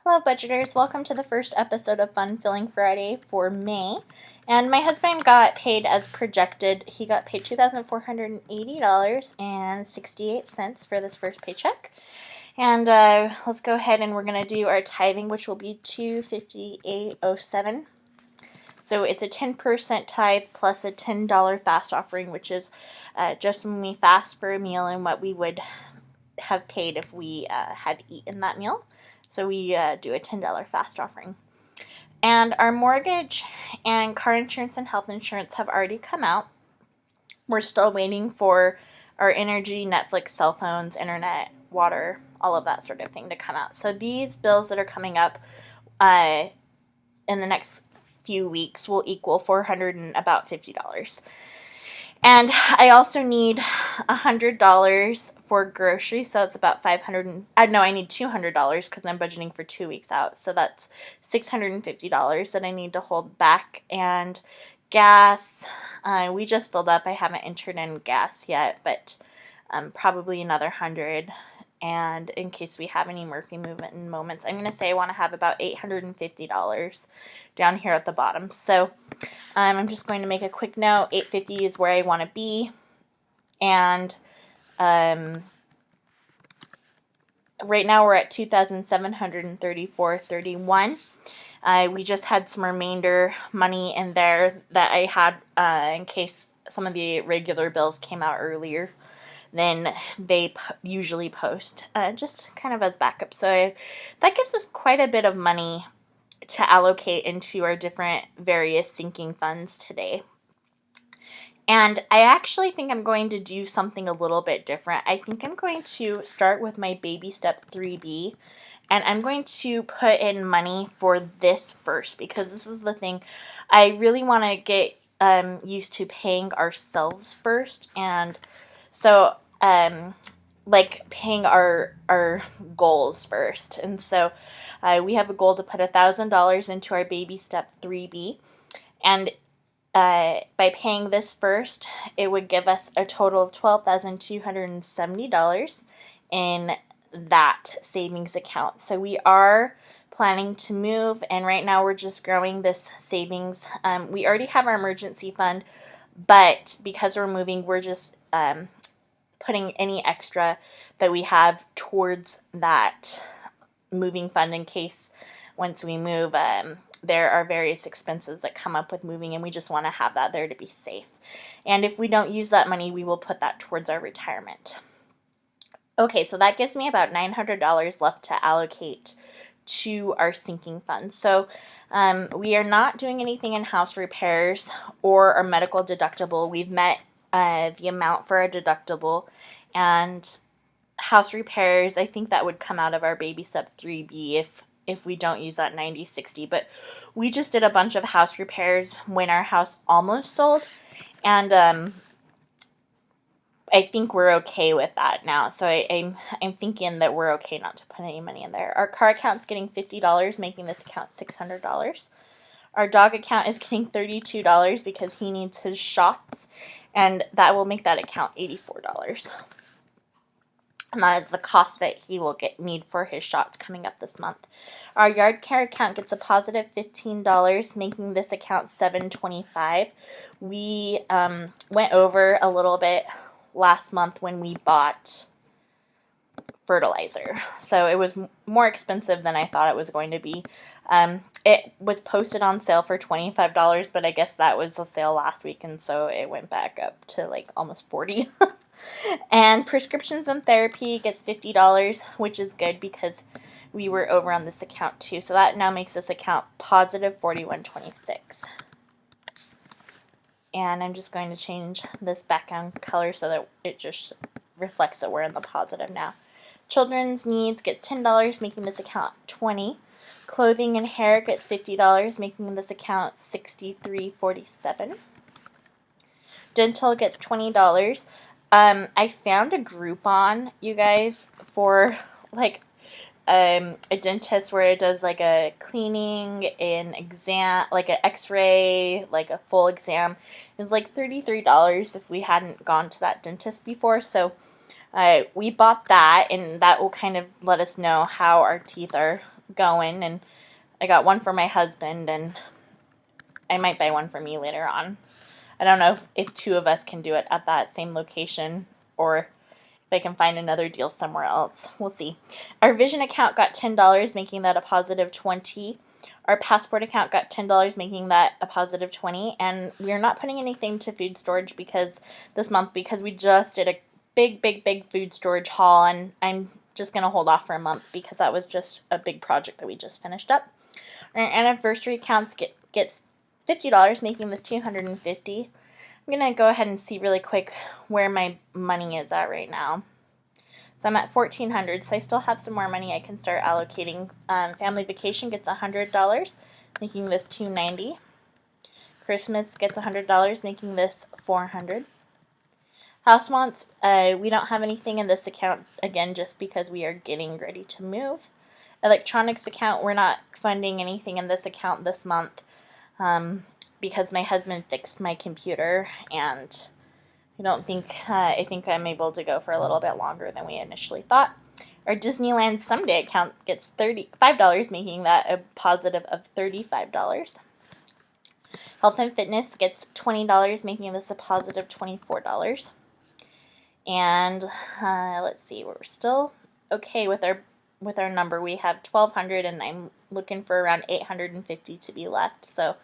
Hello budgeters, welcome to the first episode of Fun Filling Friday for May. And my husband got paid as projected. He got paid $2,480.68 for this first paycheck. And let's go ahead and we're going to do our tithing, which will be $258.07. So it's a 10% tithe plus a $10 fast offering, which is just when we fast for a meal and what we would have paid if we had eaten that meal. So we do a $10 fast offering. And our mortgage and car insurance and health insurance have already come out. We're still waiting for our energy, Netflix, cell phones, internet, water, all of that sort of thing to come out. So these bills that are coming up in the next few weeks will equal $450. And I also need $100 for groceries, so it's about $500. I need $200 because I'm budgeting for 2 weeks out, so that's $650 that I need to hold back. And gas, we just filled up. I haven't entered in gas yet, but probably another $100. And in case we have any Murphy movement moments, I'm going to say I want to have about $850 down here at the bottom. So I'm just going to make a quick note. $850 is where I want to be. And right now we're at $2,734.31. We just had some remainder money in there that I had in case some of the regular bills came out earlier than they usually post, just kind of as backup. So that gives us quite a bit of money to allocate into our different various sinking funds today. And I actually think I'm going to do something a little bit different. I think I'm going to start with my baby step 3B, and I'm going to put in money for this first because this is the thing. I really want to get used to paying ourselves first, and so like paying our goals first. And so we have a goal to put $1,000 into our baby step 3B, and by paying this first, it would give us a total of $12,270 in that savings account. So we are planning to move, and right now we're just growing this savings. We already have our emergency fund, but because we're moving, we're just putting any extra that we have towards that moving fund in case once we move, there are various expenses that come up with moving, and we just want to have that there to be safe. And if we don't use that money, we will put that towards our retirement. Okay, so that gives me about $900 left to allocate to our sinking funds. So we are not doing anything in house repairs or our medical deductible. We've met the amount for our deductible, and house repairs, I think that would come out of our baby step 3B if we don't use that 90/60. But we just did a bunch of house repairs when our house almost sold, and I think we're okay with that now. So I'm thinking that we're okay not to put any money in there. Our car account's getting $50, making this account $600. Our dog account is getting $32 because he needs his shots, and that will make that account $84. And that is the cost that he will need for his shots coming up this month. Our yard care account gets a positive $15, making this account $725. We went over a little bit last month when we bought fertilizer. So it was more expensive than I thought it was going to be. It was posted on sale for $25, but I guess that was the sale last week, and so it went back up to like almost $40. And prescriptions and therapy gets $50, which is good because we were over on this account too. So that now makes this account positive $41.26. And I'm just going to change this background color so that it just reflects that we're in the positive now. Children's needs gets $10, making this account $20. Clothing and hair gets $50, making this account $63.47. Dental gets $20. I found a Groupon, you guys, for like a dentist where it does like a cleaning, an exam, like an x-ray, like a full exam. It was like $33 if we hadn't gone to that dentist before. So we bought that, and that will kind of let us know how our teeth are going, and I got one for my husband, and I might buy one for me later on. I don't know if two of us can do it at that same location, or if I can find another deal somewhere else. We'll see. Our Vision account got $10, making that a positive 20. Our Passport account got $10, making that a positive 20. And we're not putting anything to food storage this month because we just did a big food storage haul, and I'm just going to hold off for a month because that was just a big project that we just finished up. Our anniversary accounts gets $50, making this $250. I'm going to go ahead and see really quick where my money is at right now. So I'm at $1,400, so I still have some more money I can start allocating. Family Vacation gets $100, making this $290. Christmas gets $100, making this $400. House wants, we don't have anything in this account, again, just because we are getting ready to move. Electronics account, we're not funding anything in this account this month because my husband fixed my computer, and I think I'm able to go for a little bit longer than we initially thought. Our Disneyland Someday account gets $35, making that a positive of $35. Health and Fitness gets $20, making this a positive $24. And let's see, we're still okay with our number. We have $1,200, and I'm looking for around $850 to be left. So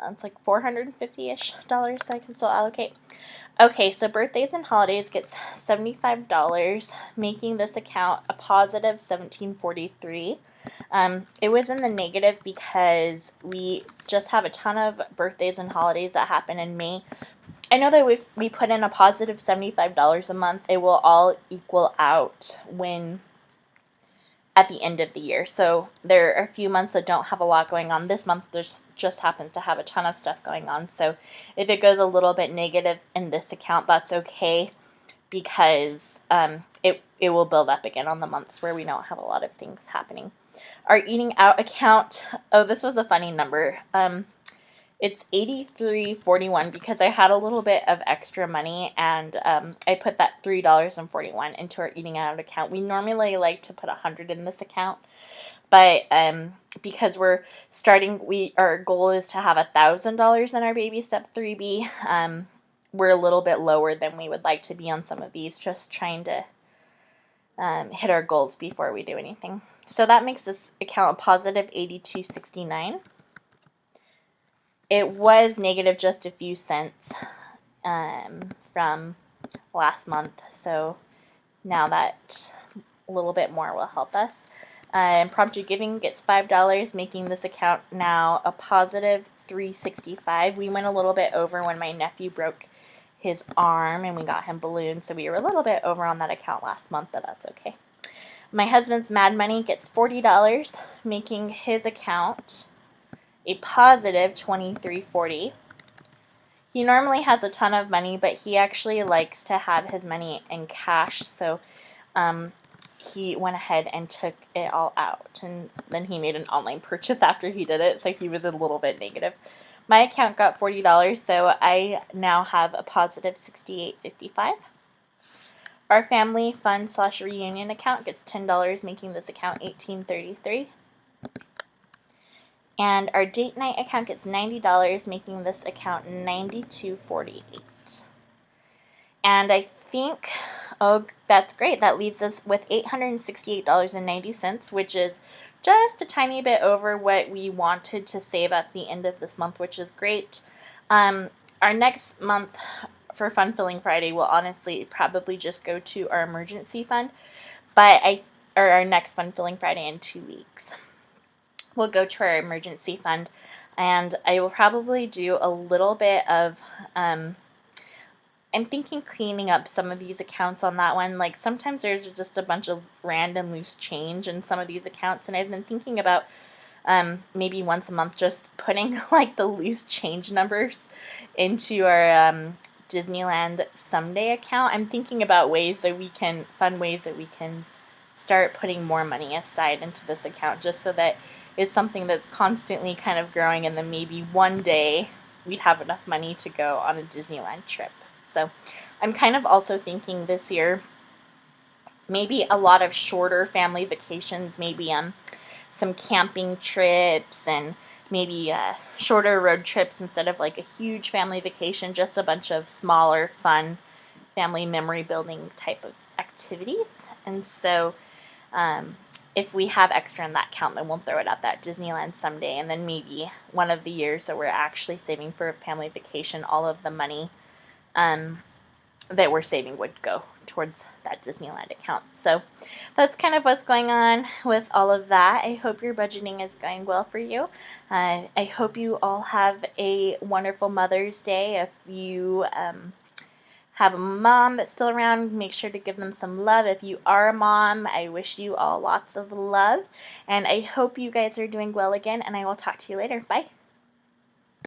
it's like $450-ish I can still allocate. Okay, so birthdays and holidays gets $75, making this account a positive $1,743. It was in the negative because we just have a ton of birthdays and holidays that happen in May. I know that if we put in a positive $75 a month, it will all equal out at the end of the year. So there are a few months that don't have a lot going on. This month just happens to have a ton of stuff going on. So if it goes a little bit negative in this account, that's okay, because it will build up again on the months where we don't have a lot of things happening. Our eating out account, this was a funny number. It's $83.41 because I had a little bit of extra money, and I put that $3.41 into our eating out account. We normally like to put $100 in this account, but because we're starting, our goal is to have $1,000 in our baby step 3B. We're a little bit lower than we would like to be on some of these, just trying to hit our goals before we do anything. So that makes this account a positive $82.69. It was negative just a few cents from last month, so now that a little bit more will help us. Impromptu giving gets $5, making this account now a positive $365. We went a little bit over when my nephew broke his arm and we got him balloons, so we were a little bit over on that account last month, but that's okay. My husband's Mad Money gets $40, making his account a positive $23.40. He normally has a ton of money, but he actually likes to have his money in cash, so he went ahead and took it all out, and then he made an online purchase after he did it, so he was a little bit negative. My account got $40, so I now have a positive $68.55. Our family fund / reunion account gets $10, making this account $18.33. And our date night account gets $90, making this account $92.48. And I think, oh, that's great. That leaves us with $868.90, which is just a tiny bit over what we wanted to save at the end of this month, which is great. Our next month for Fun Filling Friday will honestly probably just go to our emergency fund, or our next Fun Filling Friday in 2 weeks. We'll go to our emergency fund, and I will probably do a little bit of, I'm thinking cleaning up some of these accounts on that one. Like sometimes there's just a bunch of random loose change in some of these accounts, and I've been thinking about maybe once a month just putting like the loose change numbers into our Disneyland Someday account. I'm thinking about fun ways that we can start putting more money aside into this account, just so that is something that's constantly kind of growing, and then maybe one day we'd have enough money to go on a Disneyland trip. So I'm kind of also thinking this year maybe a lot of shorter family vacations, maybe some camping trips and maybe shorter road trips instead of like a huge family vacation, just a bunch of smaller, fun family memory building type of activities. And so if we have extra in that count, then we'll throw it at that Disneyland someday. And then maybe one of the years that we're actually saving for a family vacation, all of the money that we're saving would go towards that Disneyland account. So that's kind of what's going on with all of that. I hope your budgeting is going well for you. I hope you all have a wonderful Mother's Day. If you have a mom that's still around, make sure to give them some love. If you are a mom, I wish you all lots of love. And I hope you guys are doing well again, and I will talk to you later. Bye.